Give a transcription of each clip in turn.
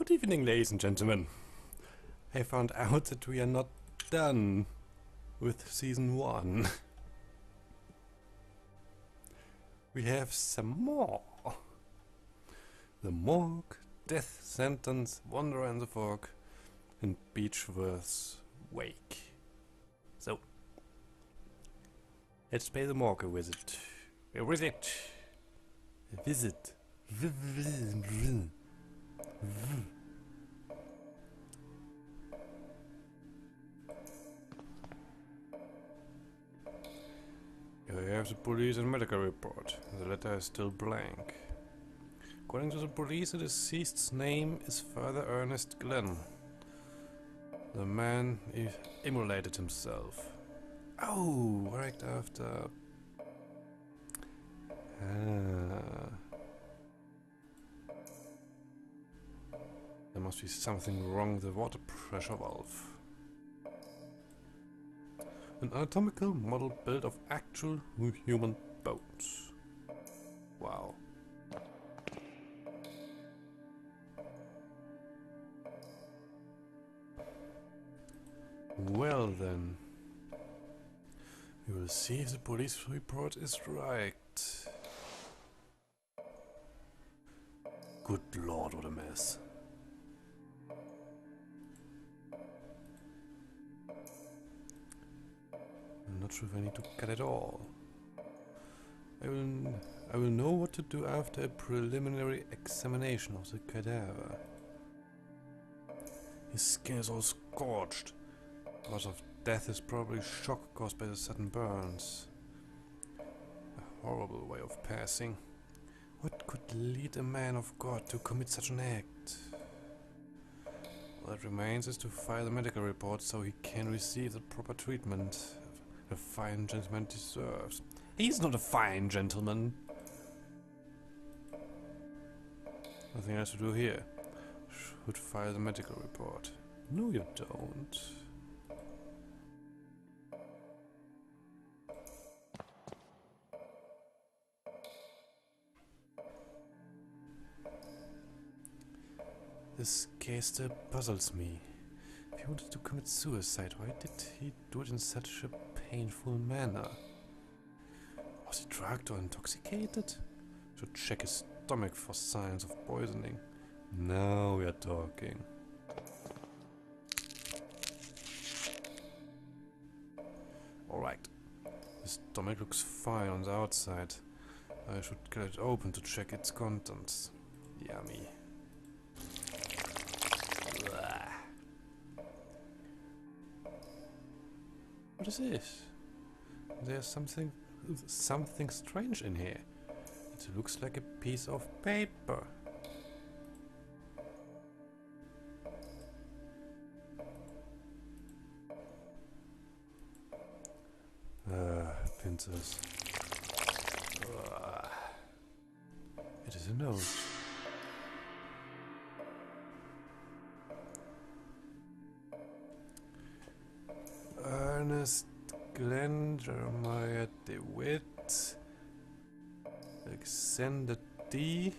Good evening, ladies and gentlemen. I found out that we are not done with season 1. We have some more. The morgue, death sentence, Wanderer in the fog, and Beechworth's wake. So, let's pay the morgue a visit. A visit. A visit. I have the police and medical report. The letter is still blank. According to the police, the deceased's name is Father Ernest Glenn. The man immolated himself. Oh, right after. There must be something wrong with the water pressure valve. An anatomical model built of actual human bones. Wow. Well then. We will see if the police report is right. Good lord, what a mess. I'm not sure if I need to cut it all. I will know what to do after a preliminary examination of the cadaver. His skin is all scorched. The cause of death is probably shock caused by the sudden burns. A horrible way of passing. What could lead a man of God to commit such an act? All that remains is to file the medical report so he can receive the proper treatment a fine gentleman deserves. He's not a fine gentleman. Nothing else to do here. Should file the medical report. No, you don't. This case still puzzles me. If he wanted to commit suicide, why did he do it in such a painful manner? Was he drugged or intoxicated? Should check his stomach for signs of poisoning. Now we are talking. Alright. His stomach looks fine on the outside. I should get it open to check its contents. Yummy. What is this? There's something strange in here. It looks like a piece of paper. Pincers. It is a note. Ernest Glenn, Jeremiah DeWitt, Alexander D.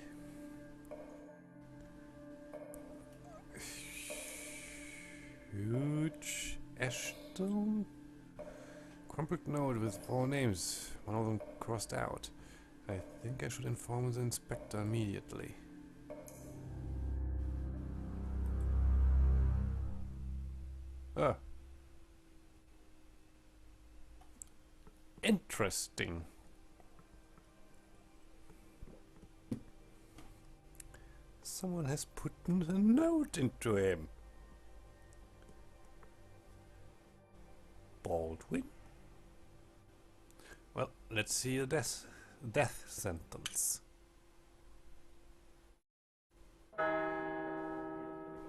Huge Ashton. Crumpled note with 4 names, one of them crossed out. I think I should inform the inspector immediately. Ah. Interesting. Someone has put a note into him. Baldwin? Well, let's see the death sentence.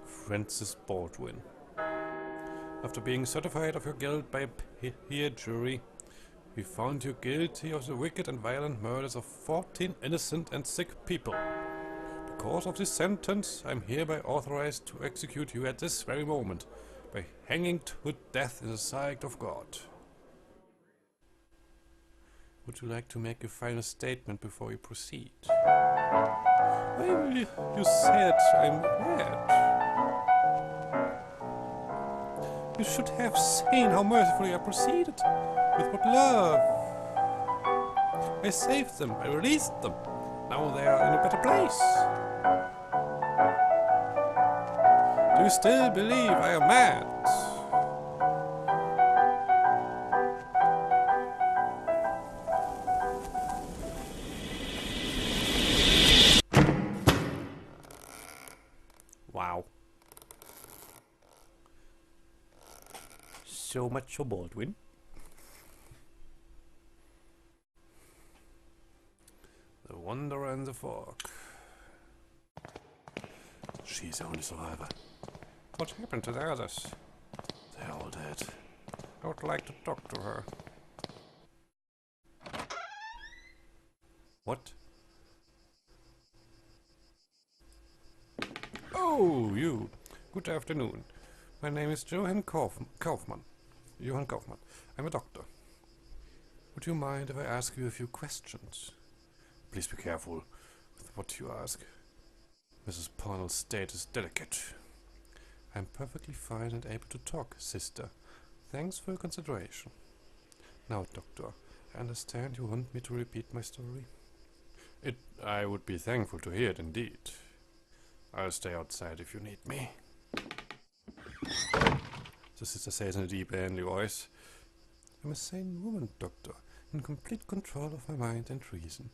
Francis Baldwin. After being certified of your guilt by a peer jury, we found you guilty of the wicked and violent murders of 14 innocent and sick people. Because of this sentence, I am hereby authorized to execute you at this very moment, by hanging to death in the sight of God. Would you like to make a final statement before we proceed? Why will you said I'm mad? You should have seen how mercifully I proceeded. With what love. I saved them. I released them. Now they are in a better place. Do you still believe I am mad? Wow. So much for Baldwin. The Wanderer and the Fog. She's the only survivor. What happened to the others? They're all dead. I would like to talk to her. What? Oh, you. Good afternoon. My name is Kaufmann. Johann Kaufmann. I'm a doctor. Would you mind if I ask you a few questions? Please be careful with what you ask. Mrs. Parnell's state is delicate. I'm perfectly fine and able to talk, sister. Thanks for your consideration. Now, doctor, I understand you want me to repeat my story? I would be thankful to hear it indeed. I'll stay outside if you need me. The sister says in a deep, angry voice. I'm a sane woman, doctor, in complete control of my mind and reason.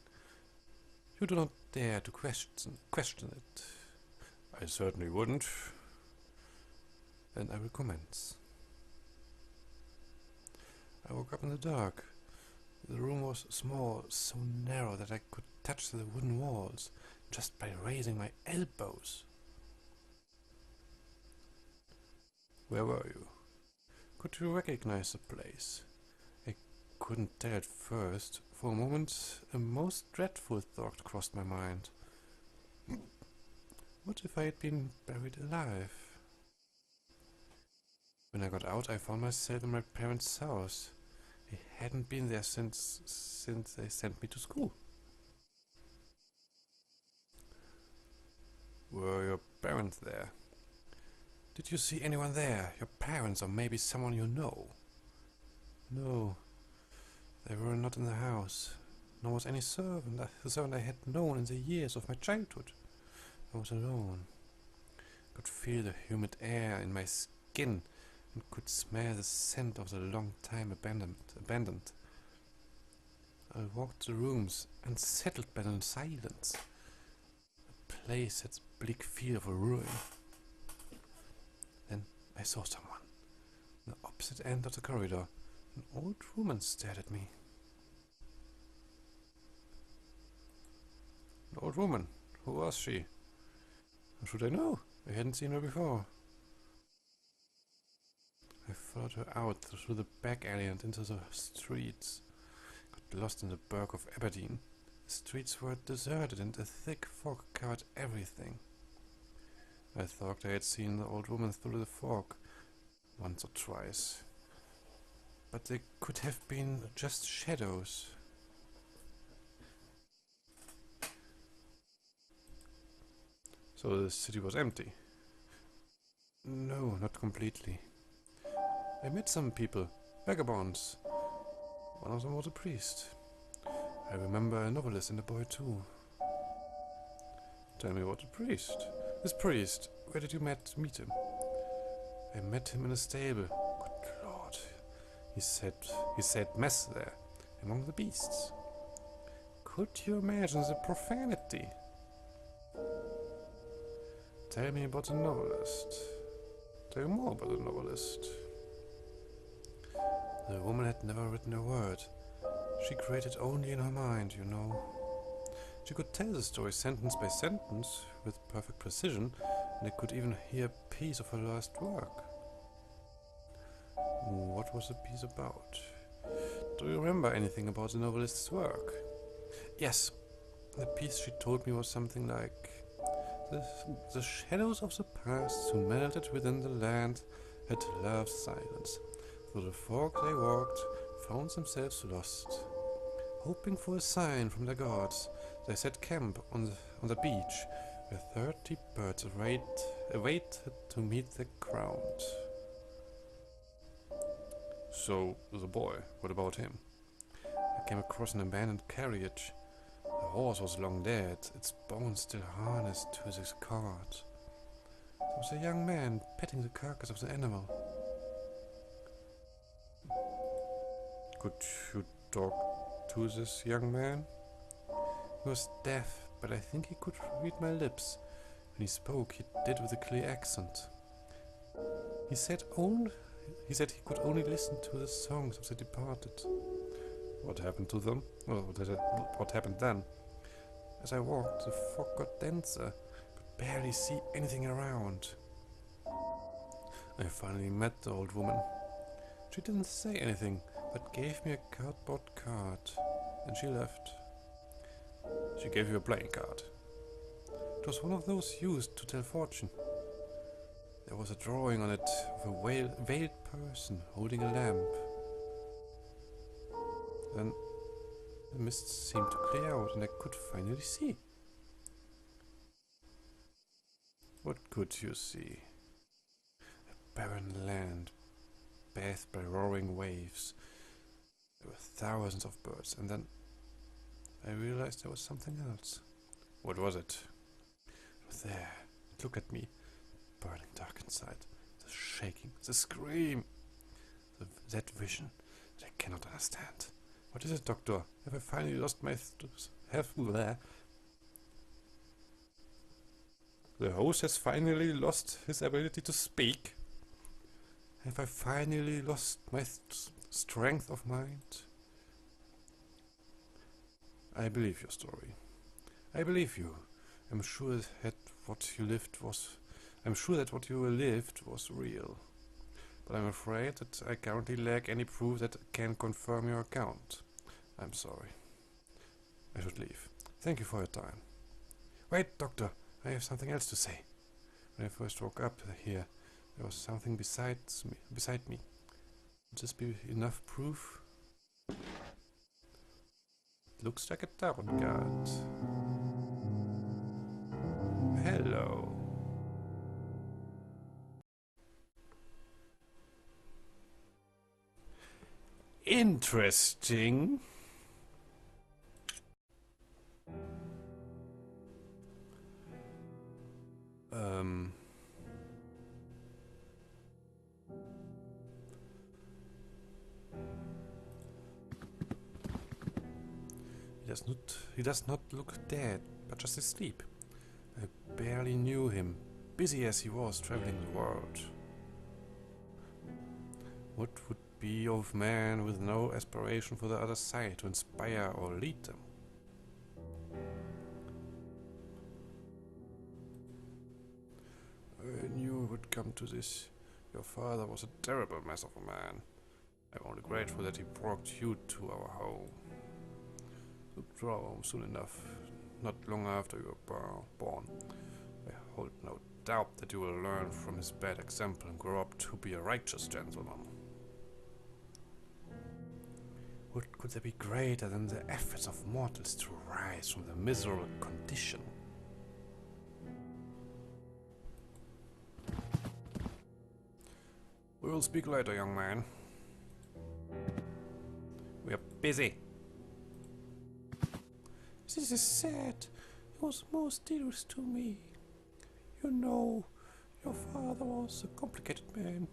You do not dare to question it. I certainly wouldn't. Then I will commence. I woke up in the dark. The room was small, so narrow that I could touch the wooden walls just by raising my elbows. Where were you? Could you recognize the place? I couldn't tell at first. For a moment, a most dreadful thought crossed my mind. What if I had been buried alive? When I got out, I found myself in my parents' house. I hadn't been there since they sent me to school. Were your parents there? Did you see anyone there? Your parents or maybe someone you know? No, they were not in the house. Nor was any servant, the servant I had known in the years of my childhood. I was alone. Could feel the humid air in my skin and could smell the scent of the long time abandoned. I walked the rooms, unsettled by the silence. The place had the bleak feel of a ruin. Then I saw someone. On the opposite end of the corridor, an old woman stared at me. An old woman? Who was she? How should I know? I hadn't seen her before. I followed her out through the back alley and into the streets. Got lost in the burg of Aberdeen. The streets were deserted and a thick fog covered everything. I thought I had seen the old woman through the fog once or twice. But they could have been just shadows. So the city was empty? No, not completely. I met some people, vagabonds. One of them was a priest. I remember a novelist and a boy too. Tell me about the priest. This priest, where did you meet him? I met him in a stable. Good Lord. He said mass there, among the beasts. Could you imagine the profanity? Tell me about the novelist. Tell me more about the novelist. The woman had never written a word. She created only in her mind, you know. She could tell the story sentence by sentence with perfect precision, and I could even hear a piece of her last work. What was the piece about? Do you remember anything about the novelist's work? Yes, the piece she told me was something like, the shadows of the past who melted within the land had loved silence. Through the fog they walked, found themselves lost. Hoping for a sign from their gods, They set camp on the beach, where 30 birds awaited to meet the crowd. So, the boy, what about him? I came across an abandoned carriage. The horse was long dead, its bones still harnessed to his cart. There was a young man petting the carcass of the animal. Could you talk to this young man? He was deaf, but I think he could read my lips. When he spoke, he did with a clear accent. He said he could only listen to the songs of the departed. What happened to them? Well, what happened then? As I walked, the fog got denser. Could barely see anything around. I finally met the old woman. She didn't say anything, but gave me a cardboard card, and she left. She gave you a playing card. It was one of those used to tell fortune. There was a drawing on it of a veiled person holding a lamp. Then the mist seemed to clear out and I could finally see. What could you see? A barren land, bathed by roaring waves. There were thousands of birds, and then I realized there was something else. What was it? It was there. It looked at me, burning dark inside. The shaking, the scream, that vision that I cannot understand. What is it, Doctor? Have I finally lost my health there? The host has finally lost his ability to speak. Have I finally lost my strength of mind? I believe your story. I believe you. I'm sure that what you lived was real. But I'm afraid that I currently lack any proof that can confirm your account. I'm sorry. I should leave. Thank you for your time. Wait, Doctor, I have something else to say. When I first woke up here, there was something beside me. Would this be enough proof? Looks like a tarot card. Hello. Interesting. He does not look dead, but just asleep. I barely knew him, busy as he was traveling the world. What would be of man with no aspiration for the other side to inspire or lead them? I knew it would come to this. Your father was a terrible mess of a man. I'm only grateful that he brought you to our home. To draw home soon enough, not long after you were born. I hold no doubt that you will learn from his bad example and grow up to be a righteous gentleman. What could there be greater than the efforts of mortals to rise from their miserable condition? We will speak later, young man. We are busy. This is sad. He was most dearest to me. You know, your father was a complicated man.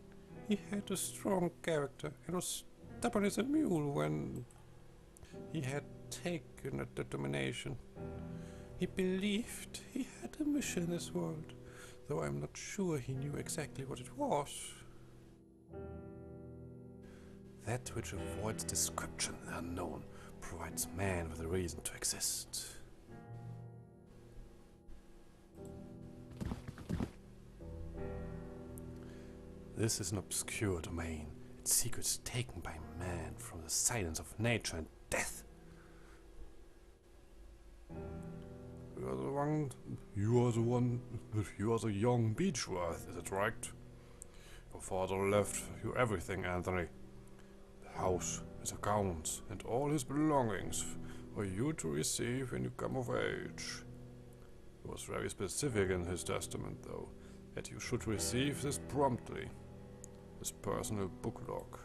He had a strong character and was stubborn as a mule when he had taken a determination. He believed he had a mission in this world, though I'm not sure he knew exactly what it was. That which avoids description, the unknown, provides man with a reason to exist. This is an obscure domain, its secrets taken by man from the silence of nature and death. You are the young Beechworth, is it right? Your father left you everything, Anthony. The house, his accounts, and all his belongings for you to receive when you come of age. He was very specific in his testament, though, that you should receive this promptly. His personal book log.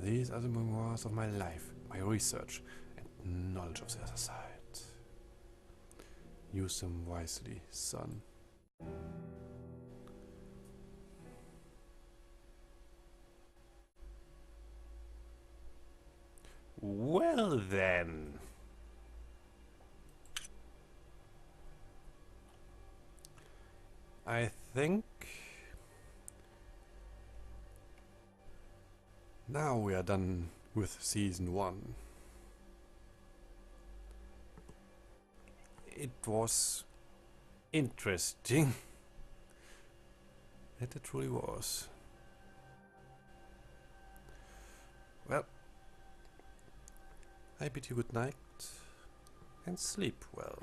These are the memoirs of my life, my research, and knowledge of the other side. Use them wisely, son. Well then. I think now we are done with season 1. It was interesting. It truly was. Well, I bid you good night and sleep well.